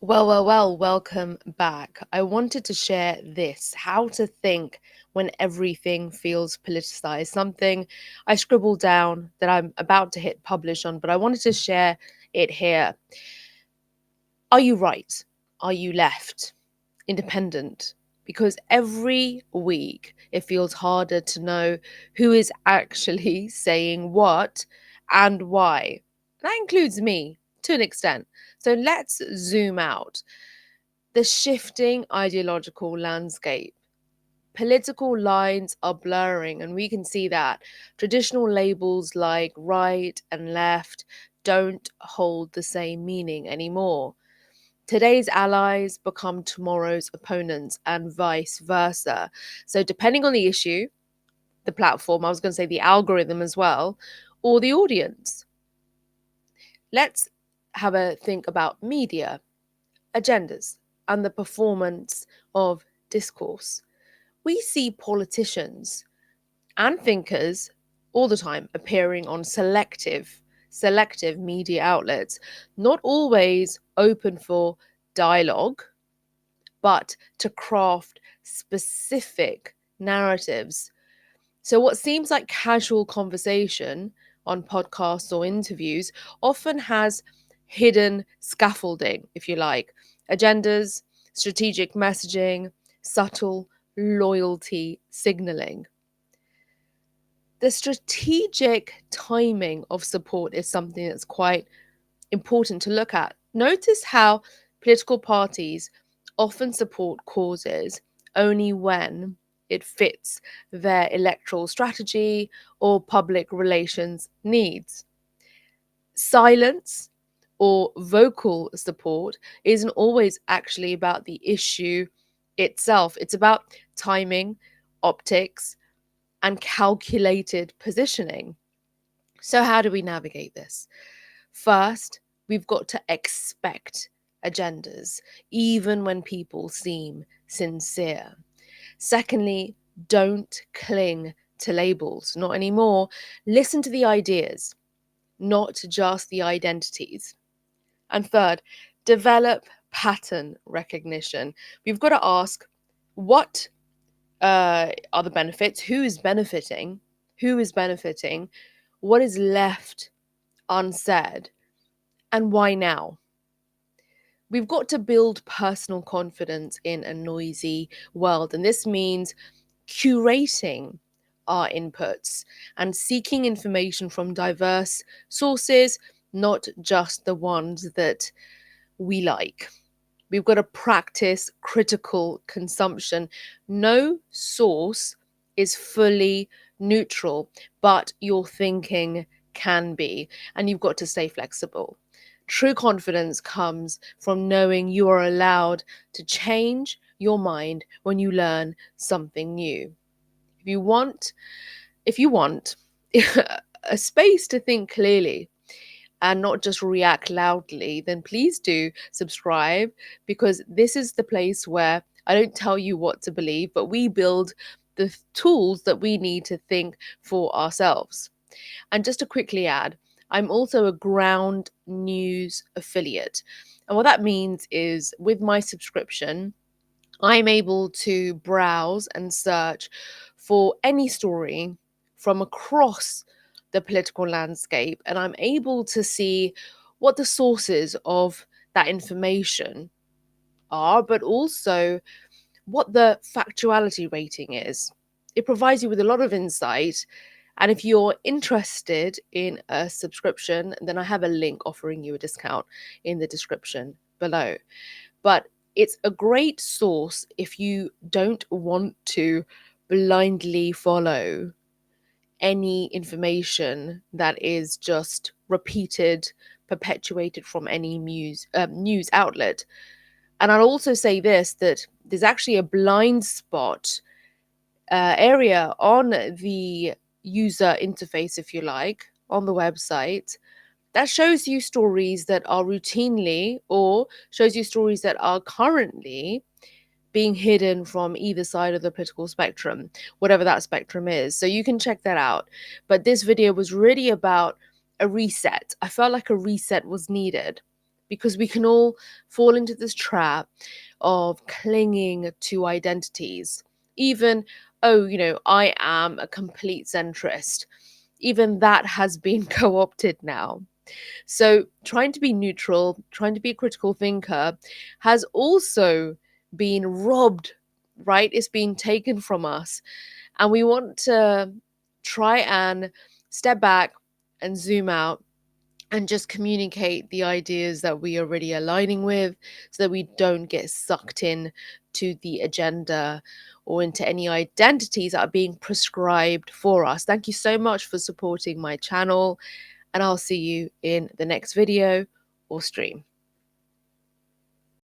Well, welcome back. I wanted to share this how to think when everything feels politicized, something I scribbled down that I'm about to hit publish on, but I wanted to share it here. Are you right? Are you left? Independent? Because every week it feels harder to know who is actually saying what and why. That includes me to an extent. So let's zoom out. The shifting ideological landscape. Political lines are blurring, and we can see that. Traditional labels like right and left don't hold the same meaning anymore. Today's allies become tomorrow's opponents, and vice versa. So, depending on the issue, the platform, I was going to say the algorithm as well, or the audience. Let's have a think about media, agendas, and the performance of discourse. We see politicians and thinkers all the time appearing on selective media outlets, not always open for dialogue, but to craft specific narratives. So, what seems like casual conversation on podcasts or interviews often has hidden scaffolding, if you like, agendas, strategic messaging, subtle loyalty signaling. The strategic timing of support is something that's quite important to look at. Notice how political parties often support causes only when it fits their electoral strategy or public relations needs. Silence or vocal support isn't always actually about the issue itself, it's about timing, optics, and calculated positioning. So, how do we navigate this? First, we've got to expect agendas, even when people seem sincere. Secondly, don't cling to labels, not anymore. Listen to the ideas, not just the identities. And third, develop pattern recognition. We've got to ask what are the benefits, who is benefiting, what is left unsaid, and why now? We've got to build personal confidence in a noisy world, and this means curating our inputs and seeking information from diverse sources, not just the ones that we like. We've got to practice critical consumption. No source is fully neutral, but your thinking can be, and you've got to stay flexible. True confidence comes from knowing you are allowed to change your mind when you learn something new. If you want, if you want a space to think clearly, and not just react loudly, then please do subscribe, because this is the place where I don't tell you what to believe, but we build the tools that we need to think for ourselves. And just to quickly add, I'm also a ground news affiliate. And what that means is with my subscription, I'm able to browse and search for any story from across the political landscape, and I'm able to see what the sources of that information are, but also what the factuality rating is. It provides you with a lot of insight. And if you're interested in a subscription, then I have a link offering you a discount in the description below. But it's a great source if you don't want to blindly follow any information that is just repeated, perpetuated from any news outlet. And I'll also say this, that there's actually a blind spot area on the user interface, if you like, on the website that shows you stories that are routinely, or shows you stories that are currently being hidden from either side of the political spectrum, whatever that spectrum is. So you can check that out. But this video was really about a reset. I felt like a reset was needed because we can all fall into this trap of clinging to identities. Even, oh, I am a complete centrist. Even that has been co opted now. So, trying to be neutral, trying to be a critical thinker has also been robbed, right? It's been taken from us. And we want to try and step back and zoom out and just communicate the ideas that we are already aligning with so that we don't get sucked in to the agenda or into any identities that are being prescribed for us. Thank you so much for supporting my channel, and I'll see you in the next video or stream.